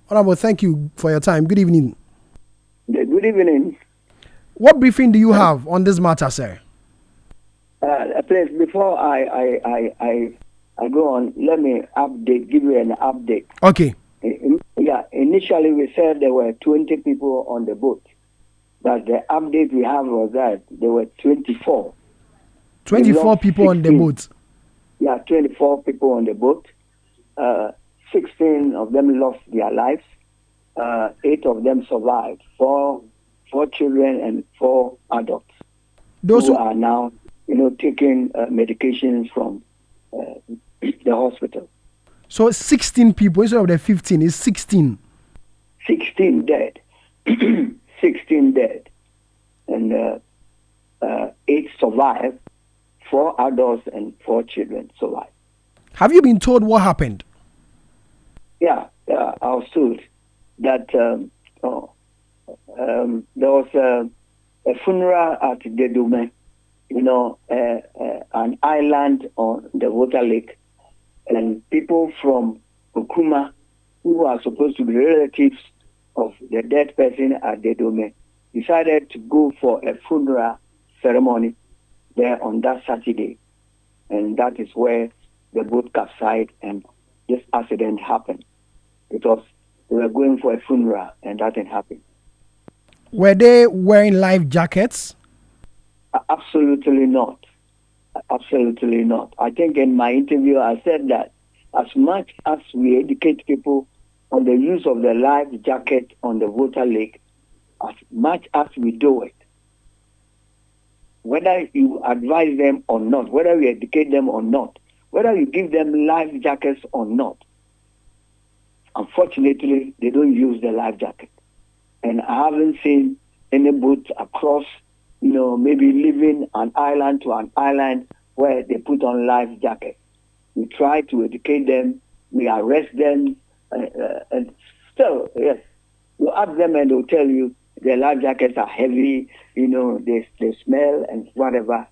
Honorable, thank you for your time. Good evening. Good evening. What briefing do you have on this matter, sir? Please, before I go on, let me give you an update. Okay. Initially we said there were 20 people on the boat, but the update we have was that there were 24. 24 people 16. On the boat? Yeah, 24 people on the boat. 16 of them lost their lives. 8 of them survived. Four children and 4 adults. Those who are now, taking medications from the hospital. So 16 people instead of the 15 is 16. 16 dead. 16 dead. And 8 survived. 4 adults and 4 children survived. Have you been told what happened? Yeah, I was told that there was a funeral at Dedume, an island on the water lake, and people from Okuma, who are supposed to be relatives of the dead person at Dedume, decided to go for a funeral ceremony there on that Saturday. And that is where the boat capsized and this accident happened. Because they were going for a funeral and that didn't happen. Were they wearing life jackets? Absolutely not. Absolutely not. I think in my interview I said that as much as we educate people on the use of the life jacket on the water lake, as much as we do it, whether you advise them or not, whether you educate them or not, whether you give them life jackets or not, unfortunately, they don't use the life jacket. And I haven't seen any boat across, maybe leaving an island to an island where they put on life jackets. We try to educate them, we arrest them, and still, yes, you ask them and they'll tell you their life jackets are heavy, they smell and whatever.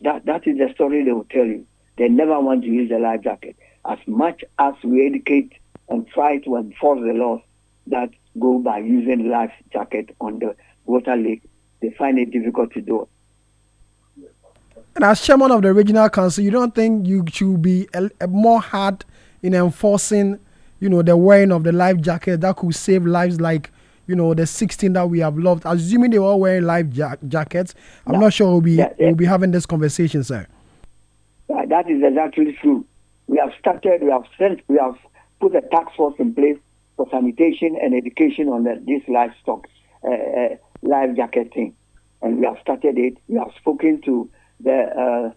That is the story they will tell you. They never want to use the life jacket. As much as we educate and try to enforce the laws that go by using life jacket on the water lake, they find it difficult to do it. And as chairman of the regional council, you don't think you should be a more hard in enforcing, the wearing of the life jacket that could save lives like, the 16 that we have lost, assuming they were all wearing life jackets? I'm not sure we'll be having this conversation, sir. Yeah, that is exactly true. We have put a task force in place for sanitation and education on this livestock, life jacket thing. And we have started it. We have spoken to the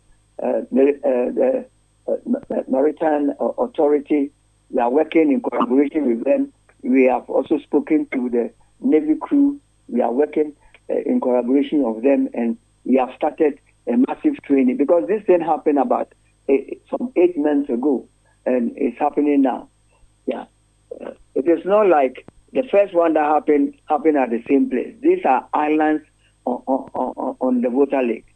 Maritime Authority. We are working in collaboration with them. We have also spoken to the Navy crew. We are working in collaboration of them, and we have started a massive training because this thing happened about some 8 months ago, and it's happening now. Yeah, it is not like the first one that happened at the same place. These are islands on the water lake.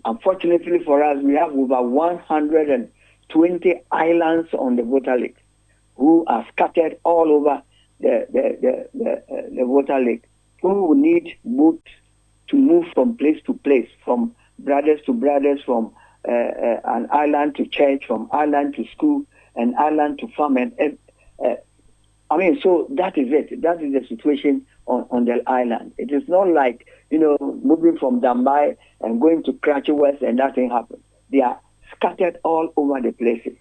Unfortunately for us, we have over 120 islands on the water lake who are scattered all over the water lake, who need boats to move from place to place, from brothers to brothers, from an island to church, from island to school, and island to farm. So that is it. That is the situation on the island. It is not like, moving from Dambai and going to Krachi West and nothing happens. They are scattered all over the places,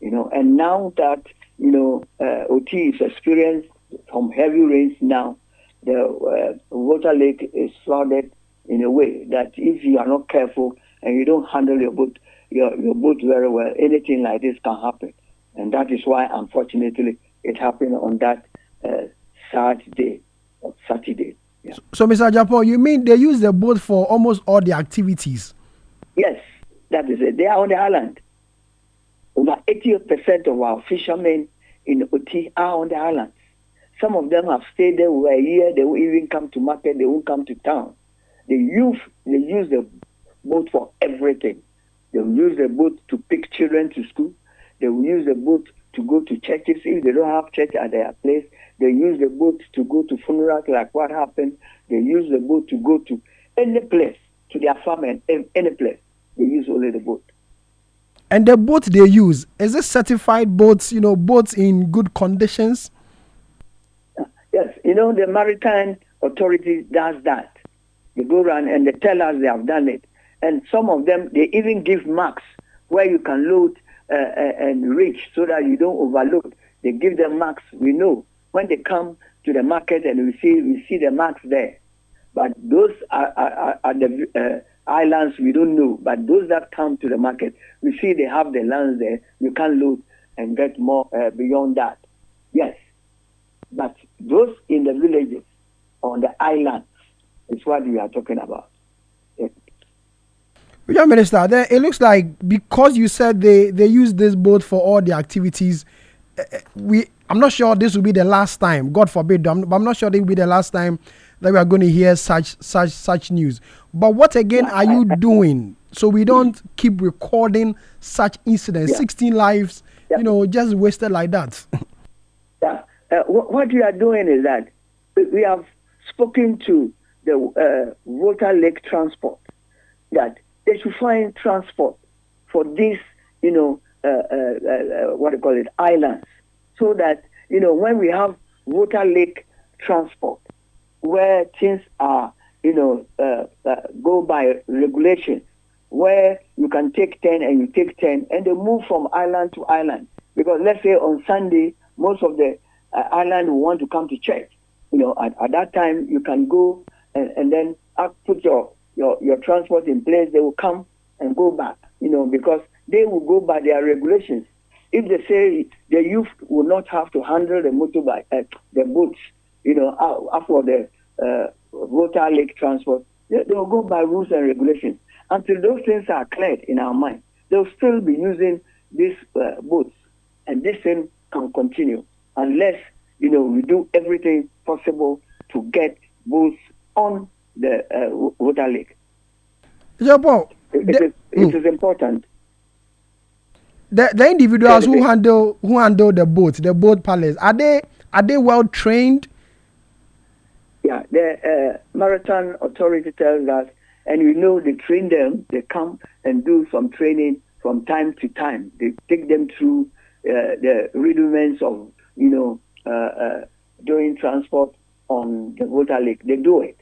and now that, OT is experienced from heavy rains now, the water lake is flooded in a way that if you are not careful and you don't handle your boat very well, anything like this can happen. And that is why, unfortunately, it happened on that Saturday. Yeah. So, Mr. Japan, you mean they use the boat for almost all the activities? Yes, that is it. They are on the island. Over 80% of our fishermen in OT are on the island. Some of them have stayed there over a year. They won't even come to market. They won't come to town. They use the boat for everything. They will use the boat to pick children to school. They will use the boat to go to churches. If they don't have church at their place, they use the boat to go to funerals, like what happened. They use the boat to go to any place, to their farm and any place. They use only the boat. And the boat they use, is it certified boats, boats in good conditions? Yes, the Maritime Authority does that. They go around and they tell us they have done it. And some of them, they even give marks where you can load and reach so that you don't overload. They give them marks. We know when they come to the market and we see the marks there. But those are the islands we don't know. But those that come to the market, we see they have the lands there. You can load and get more beyond that. Yes. But those in the villages, on the islands, is what we are talking about. Yeah, Minister, it looks like because you said they use this boat for all the activities, I'm not sure this will be the last time, God forbid, but I'm not sure it will be the last time that we are going to hear such news. But what again are you doing so we don't keep recording such incidents? 16 lives, just wasted like that. Yeah. What we are doing is that we have spoken to the Water Lake Transport that they should find transport for these, islands, so that, when we have Water Lake Transport, where things are, go by regulation, where you can take 10 and you take 10, and they move from island to island. Because let's say on Sunday, most of the island will want to come to church. At that time, you can go and then put your transport in place. They will come and go back, because they will go by their regulations. If they say the youth will not have to handle the motorbike, the boats, after the Water Lake Transport, they will go by rules and regulations. Until those things are cleared in our mind, they'll still be using these boats, and this thing can continue unless, we do everything possible to get boats on the Water Lake. It is important. The individuals who handle the boat palace, are they well trained? Yeah, the Maritime Authority tells us, and they train them. They come and do some training from time to time. They take them through the rudiments of doing transport on the Water Lake. They do it.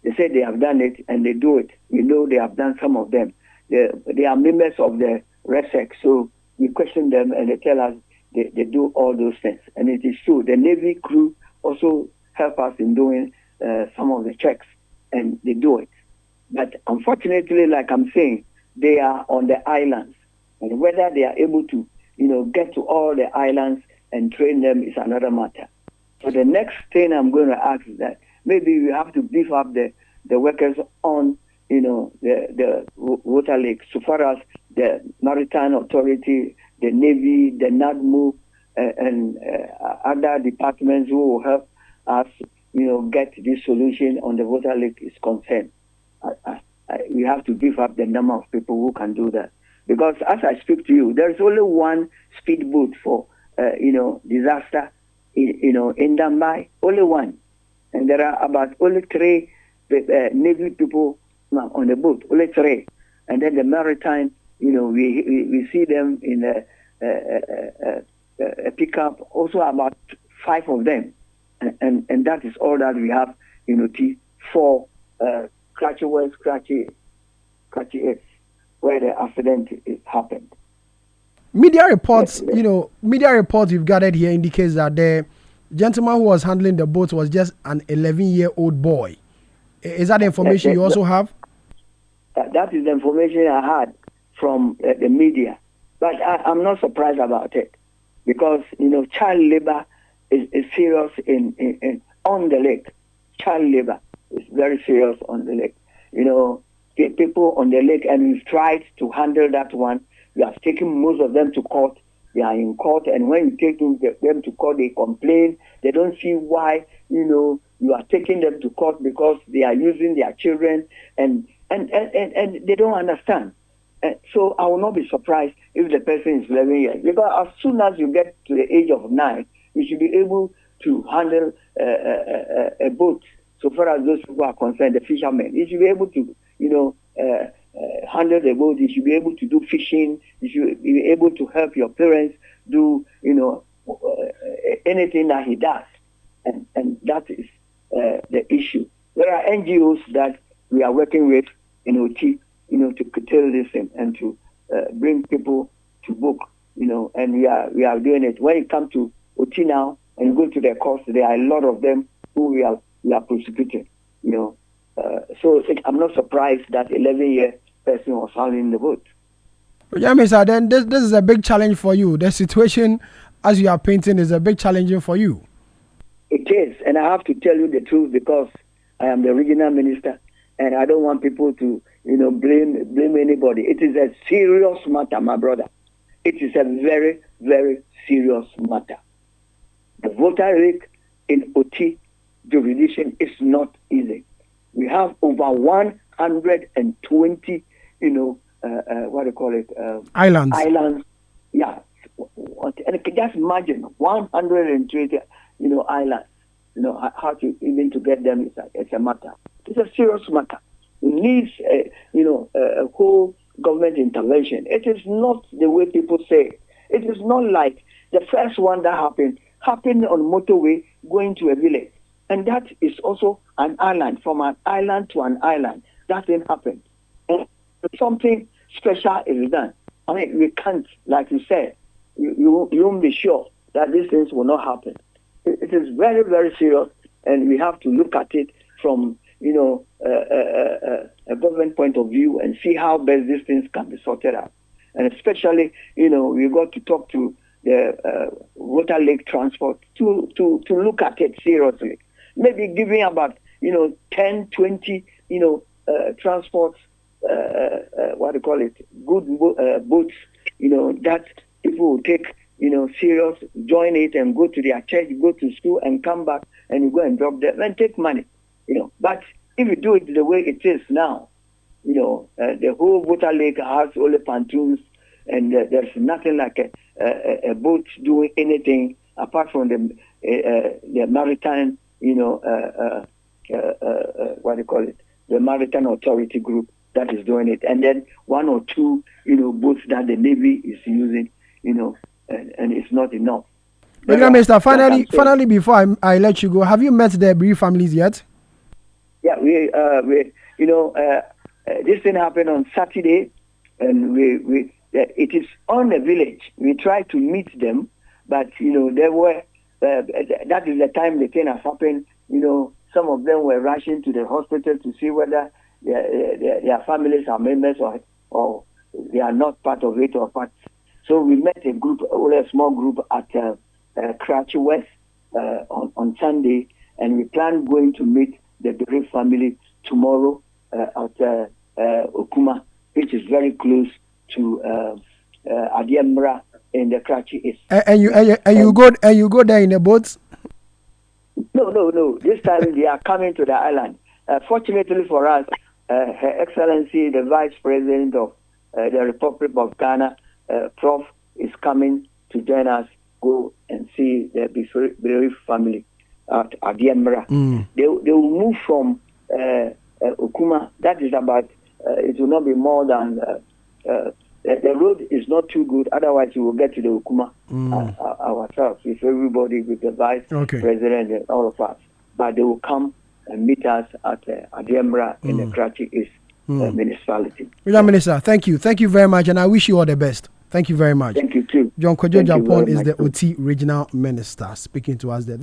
They say they have done it, and they do it. They have done some of them. They are members of the RESEC, so we question them, and they tell us they do all those things. And it is true. The Navy crew also help us in doing some of the checks, and they do it. But unfortunately, like I'm saying, they are on the islands, and whether they are able to, get to all the islands and train them is another matter. So the next thing I'm going to ask is that maybe we have to beef up the workers on, the Water Lake, so far as the Maritime Authority, the Navy, the NADMO, and other departments who will help us, get this solution on the Water Lake is concerned. We have to beef up the number of people who can do that. Because as I speak to you, there's only one speedboat for, disaster, in Dambai, only one. And there are about only 3 Navy people on the boat, only 3. And then the maritime, we see them in a pickup, also about 5 of them. And that is all that we have, for Krachi West, Krachi East, where the accident happened. Media reports, we've gathered here indicates that the gentleman who was handling the boat was just an 11-year-old boy. Is that the information you also have? That is the information I had from the media. But I'm not surprised about it because, child labor is serious on the lake. Child labor is very serious on the lake. People on the lake, and we've tried to handle that one. We have taken most of them to court. They are in court, and when you take them to court, they complain. They don't see why, you are taking them to court because they are using their children, and they don't understand. So I will not be surprised if the person is 11 years. Because as soon as you get to the age of 9, you should be able to handle a boat. So far as those people are concerned, the fishermen, you should be able to, handle the boat. You should be able to do fishing. You should be able to help your parents do, anything that he does. And that is the issue. There are NGOs that we are working with in OT, to curtail this thing and to bring people to book, and we are doing it. When it comes to OT now and you go to the course, there are a lot of them who we are prosecuting, so I'm not surprised that 11-year person was found in the boat. Yeah, Mr. Then this is a big challenge for you. The situation as you are painting is a big challenge for you. It is, and I have to tell you the truth because I am the regional minister, and I don't want people to, blame anybody. It is a serious matter, my brother. It is a very, very serious matter. The voter rate in OT jurisdiction is not easy. We have over 120, islands. Islands, yeah. And just imagine 120, islands. How to even to get them it's a matter. It's a serious matter. It needs, a whole government intervention. It is not the way people say. It is not like the first one that happened on motorway going to a village. And that is also an island, from an island to an island. That thing happened. And something special is done. I mean, we can't, like you said, you won't be sure that these things will not happen. It is very, very serious, and we have to look at it from, a government point of view and see how best these things can be sorted out. And especially, we got to talk to the water lake transport to look at it seriously. Maybe giving about, 10, 20, transports, good boats, that people will take, serious, join it and go to their church, go to school and come back and you go and drop them and take money, But if you do it the way it is now, the whole water lake has only pontoons and there's nothing like a boat doing anything apart from the maritime, the maritime authority group that is doing it. And then one or two, boats that the Navy is using, and it's not enough. Mr. Finally, before I let you go, have you met the bereaved families yet? Yeah, we this thing happened on Saturday, and it is on the village. We tried to meet them, but they were. That is the time the thing has happened. Some of them were rushing to the hospital to see whether their families are members or they are not part of it or part. So we met a small group at Krachi West on Sunday, and we plan going to meet the bereaved family tomorrow at Okuma, which is very close to Adiemra in the Krachi East. And you go there in a boat? No. This time they are coming to the island. Fortunately for us, Her Excellency, the Vice President of the Republic of Ghana, Prof, is coming to join us, go and see the bereaved family at Adiemra. They will move from Okuma. That is about, it will not be more than, the road is not too good. Otherwise, we will get to the Okuma ourselves, with everybody, with the Vice President and all of us. But they will come and meet us at Adiemra in the Krachi East municipality. Mr. Minister, thank you. Thank you very much, and I wish you all the best. Thank you very much. Thank you too. John Kojo Japon is the OT Regional Minister speaking to us there.